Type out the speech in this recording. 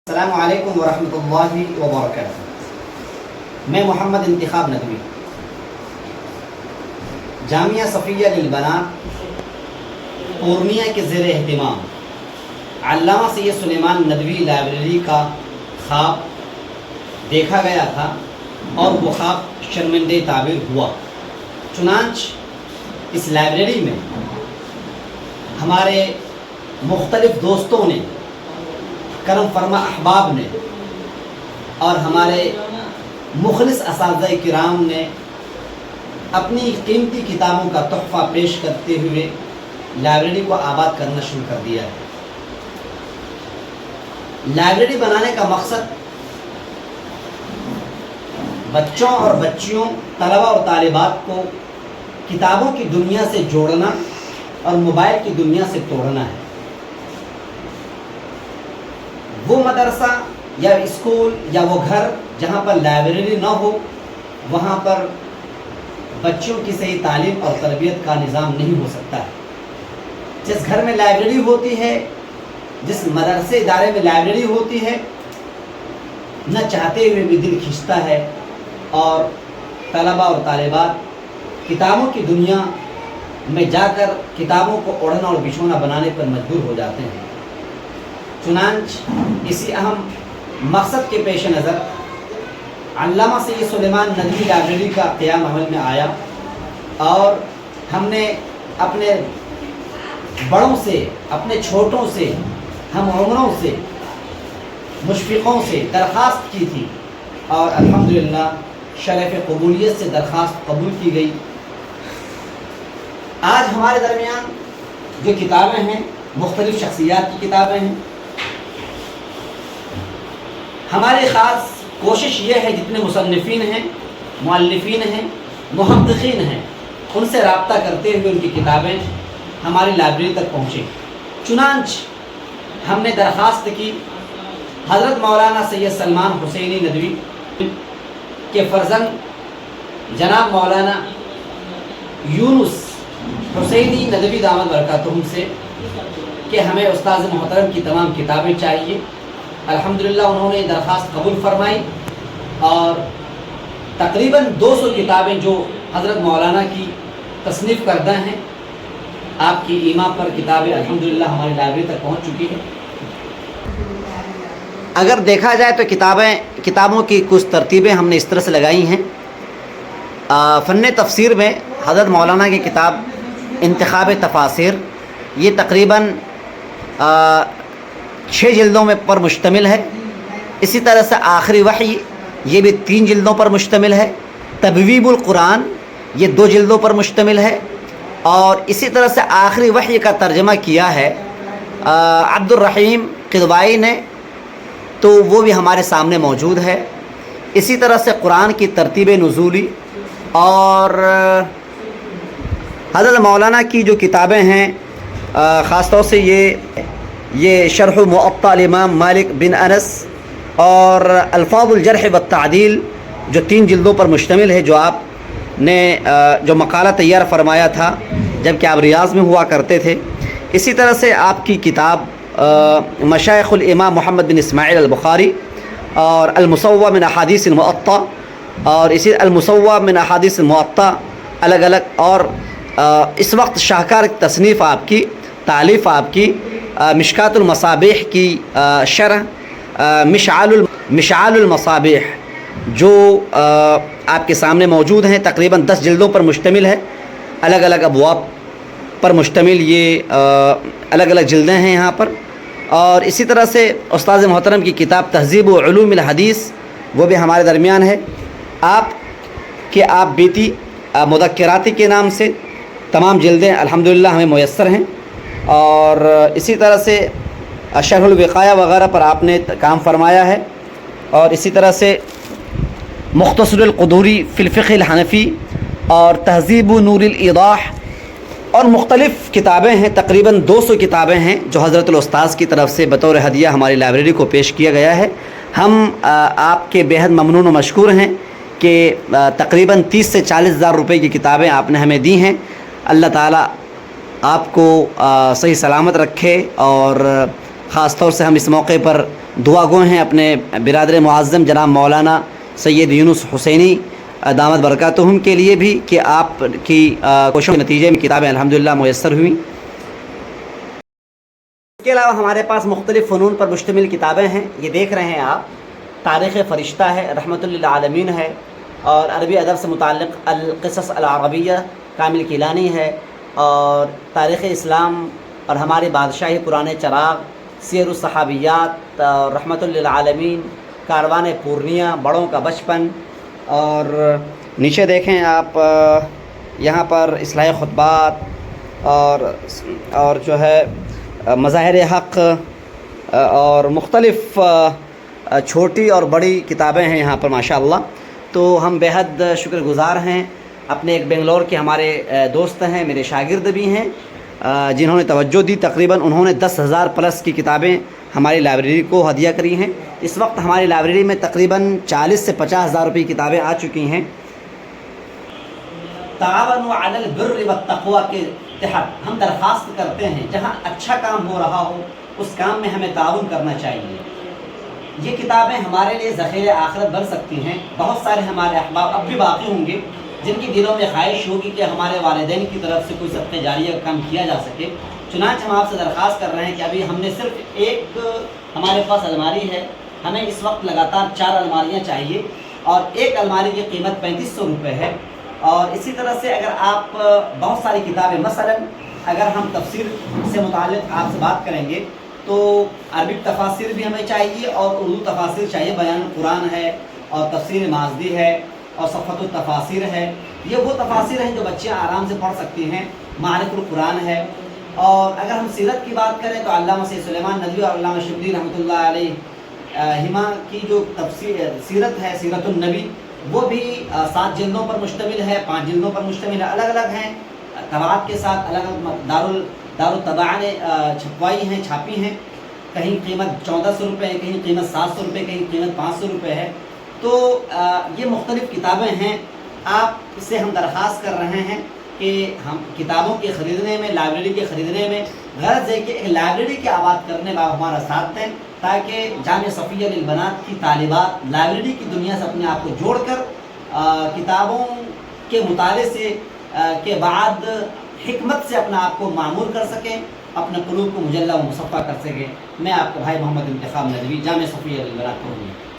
السلام علیکم ورحمۃ اللہ وبرکاتہ۔ میں محمد انتخاب ندوی جامعہ صفیہ للبنات پورنیہ کے زیر اہتمام علامہ سید سلیمان ندوی لائبریری کا خواب دیکھا گیا تھا اور وہ خواب شرمندہ تعبیر ہوا۔ چنانچہ اس لائبریری میں ہمارے مختلف دوستوں نے، کرم فرما احباب نے اور ہمارے مخلص اساتذہ کرام نے اپنی قیمتی کتابوں کا تحفہ پیش کرتے ہوئے لائبریری کو آباد کرنا شروع کر دیا ہے۔ لائبریری بنانے کا مقصد بچوں اور بچیوں، طلبہ اور طالبات کو کتابوں کی دنیا سے جوڑنا اور موبائل کی دنیا سے توڑنا ہے۔ وہ مدرسہ یا اسکول یا وہ گھر جہاں پر لائبریری نہ ہو، وہاں پر بچوں کی صحیح تعلیم اور تربیت کا نظام نہیں ہو سکتا ہے۔ جس گھر میں لائبریری ہوتی ہے، جس مدرسے ادارے میں لائبریری ہوتی ہے، نہ چاہتے ہوئے بھی دل کھنچتا ہے اور طلبہ اور طالبات کتابوں کی دنیا میں جا کر کتابوں کو اوڑھنا اور بچھونا بنانے پر مجبور ہو جاتے ہیں۔ چنانچہ اسی اہم مقصد کے پیش نظر علامہ سید سلیمان ندوی لائبریری کا قیام عمل میں آیا اور ہم نے اپنے بڑوں سے، اپنے چھوٹوں سے، ہم عمروں سے، مشفقوں سے درخواست کی تھی اور الحمدللہ شرف قبولیت سے درخواست قبول کی گئی۔ آج ہمارے درمیان جو کتابیں ہیں مختلف شخصیات کی کتابیں ہیں۔ ہماری خاص کوشش یہ ہے جتنے مصنفین ہیں، مؤلفین ہیں، محققین ہیں، ان سے رابطہ کرتے ہوئے ان کی کتابیں ہماری لائبریری تک پہنچیں۔ چنانچہ ہم نے درخواست کی حضرت مولانا سید سلمان حسینی ندوی کے فرزند جناب مولانا یونس حسینی ندوی دامت برکاتہم سے کہ ہمیں استاذ محترم کی تمام کتابیں چاہیے۔ الحمدللہ انہوں نے درخواست قبول فرمائی اور تقریباً 200 کتابیں جو حضرت مولانا کی تصنیف کردہ ہیں، آپ کی ایما پر کتابیں الحمدللہ ہماری لائبریری تک پہنچ چکی ہیں۔ اگر دیکھا جائے تو کتابوں کی کچھ ترتیبیں ہم نے اس طرح سے لگائی ہیں۔ فن تفسیر میں حضرت مولانا کی کتاب انتخاب تفاسیر، یہ تقریباً 6 جلدوں پر مشتمل ہے۔ اسی طرح سے آخری وحی، یہ بھی 3 جلدوں پر مشتمل ہے۔ تبویب القرآن، یہ 2 جلدوں پر مشتمل ہے۔ اور اسی طرح سے آخری وحی کا ترجمہ کیا ہے عبد الرحیم قدوائی نے، تو وہ بھی ہمارے سامنے موجود ہے۔ اسی طرح سے قرآن کی ترتیب نزولی اور حضرت مولانا کی جو کتابیں ہیں، خاص طور سے یہ شرح موطا امام مالک بن انس اور الفاظ الجرح والتعدیل جو 3 جلدوں پر مشتمل ہے، جو آپ نے جو مقالہ تیار فرمایا تھا جب کہ آپ ریاض میں ہوا کرتے تھے۔ اسی طرح سے آپ کی کتاب مشائخ الامام محمد بن اسماعیل البخاری اور المصوّع من احادیث المؤطا، اور اسی المصوّع من احادیث المؤطا الگ الگ، اور اس وقت شاہکار تصنیف آپ کی، تالیف آپ کی مشکات المصابیح کی شرح مشعال المصابیح جو آپ کے سامنے موجود ہیں، تقریباً 10 جلدوں پر مشتمل ہے، الگ الگ ابواب پر مشتمل یہ الگ الگ جلدیں ہیں یہاں پر۔ اور اسی طرح سے استاذ محترم کی کتاب تہذیب و علوم الحدیث، وہ بھی ہمارے درمیان ہے۔ آپ بیتی مذکراتی کے نام سے تمام جلدیں الحمدللہ ہمیں میسر ہیں۔ اور اسی طرح سے شرح الوقایہ وغیرہ پر آپ نے کام فرمایا ہے۔ اور اسی طرح سے مختصر القدوری فی الفقہ الحنفی اور تہذیب نور الایضاح اور مختلف کتابیں ہیں، تقریباً 200 کتابیں ہیں جو حضرت الاستاذ کی طرف سے بطور ہدیہ ہماری لائبریری کو پیش کیا گیا ہے۔ ہم آپ کے بےحد ممنون و مشکور ہیں کہ تقریباً 30 سے 40 ہزار روپے کی کتابیں آپ نے ہمیں دی ہیں۔ اللہ تعالیٰ آپ کو صحیح سلامت رکھے، اور خاص طور سے ہم اس موقع پر دعا گو ہیں اپنے برادر معظم جناب مولانا سید یونس حسینی دامت برکاتہم کے لیے بھی کہ آپ کی کوششوں کے نتیجے میں کتابیں الحمدللہ میسر ہوئیں۔ اس کے علاوہ ہمارے پاس مختلف فنون پر مشتمل کتابیں ہیں، یہ دیکھ رہے ہیں آپ، تاریخ فرشتہ ہے، رحمت للعالمین ہے، اور عربی ادب سے متعلق القصص العربیہ کامل کیلانی ہے، اور تاریخ اسلام اور ہماری بادشاہی پرانے چراغ، سیر الصحابیات اور رحمت للعالمین، کاروان پورنیہ، بڑوں کا بچپن، اور نیچے دیکھیں آپ یہاں پر اصلاح خطبات اور جو ہے مظاہر حق اور مختلف چھوٹی اور بڑی کتابیں ہیں یہاں پر ماشاءاللہ۔ تو ہم بے حد شکر گزار ہیں، اپنے ایک بنگلور کے ہمارے دوست ہیں، میرے شاگرد بھی ہیں، جنہوں نے توجہ دی، تقریباً انہوں نے 10,000 پلس کی کتابیں ہماری لائبریری کو ہدیہ کری ہیں۔ اس وقت ہماری لائبریری میں تقریباً 40 سے 50,000 روپے کی کتابیں آ چکی ہیں۔ تعاونوا علی البر والتقوی کے تحت ہم درخواست کرتے ہیں جہاں اچھا کام ہو رہا ہو اس کام میں ہمیں تعاون کرنا چاہیے۔ یہ کتابیں ہمارے لیے ذخیرہ آخرت بن سکتی ہیں۔ بہت سارے ہمارے احباب اب بھی باقی ہوں گے جن کی دلوں میں خواہش ہوگی کہ ہمارے والدین کی طرف سے کوئی صدقہ جاریہ کا کام کیا جا سکے، چنانچہ ہم آپ سے درخواست کر رہے ہیں کہ ابھی ہم نے صرف ایک ہمارے پاس الماری ہے، ہمیں اس وقت لگاتار 4 الماریاں چاہیے، اور ایک الماری کی قیمت 3500 روپے ہے۔ اور اسی طرح سے اگر آپ بہت ساری کتابیں، مثلا اگر ہم تفسیر سے متعلق آپ سے بات کریں گے تو عربک تفاسیر بھی ہمیں چاہیے اور اردو تفاسیر چاہیے، بیان القرآن ہے اور تفسیر مازدی ہے اور صفحۃ التفاسیر ہے، یہ وہ تفاسیر ہیں جو بچے آرام سے پڑھ سکتی ہیں، معارف القرآن ہے۔ اور اگر ہم سیرت کی بات کریں تو علامہ سید سلیمان ندوی اور علامہ شبلی رحمۃ اللہ علیہ ہما کی جو تفسیر سیرت ہے، سیرت النبی، وہ بھی 7 جلدوں پر مشتمل ہے، 5 جلدوں پر مشتمل ہے، الگ الگ ہیں طبعات کے ساتھ، الگ الگ دارالطباعہ نے چھپوائی ہیں، چھاپی ہیں، کہیں قیمت 1400 روپے ہے، کہیں قیمت 700 روپے، کہیں قیمت 500 روپے ہے۔ تو یہ مختلف کتابیں ہیں، آپ سے ہم درخواست کر رہے ہیں کہ ہم کتابوں کے خریدنے میں، لائبریری کے خریدنے میں غرض ہے کہ ایک لائبریری کے آباد کرنے میں آپ ہمارا ساتھ دیں، تاکہ جامعہ صفیہ للبنات کی طالبات لائبریری کی دنیا سے اپنے آپ کو جوڑ کر کتابوں کے مطالعے سے کے بعد حکمت سے اپنا آپ کو معمور کر سکیں، اپنے قلوب کو مجلہ و مصفہ کر سکیں۔ میں آپ کا بھائی محمد انتخاب ندوی، جامعہ صفیہ للبنات پورنیہ۔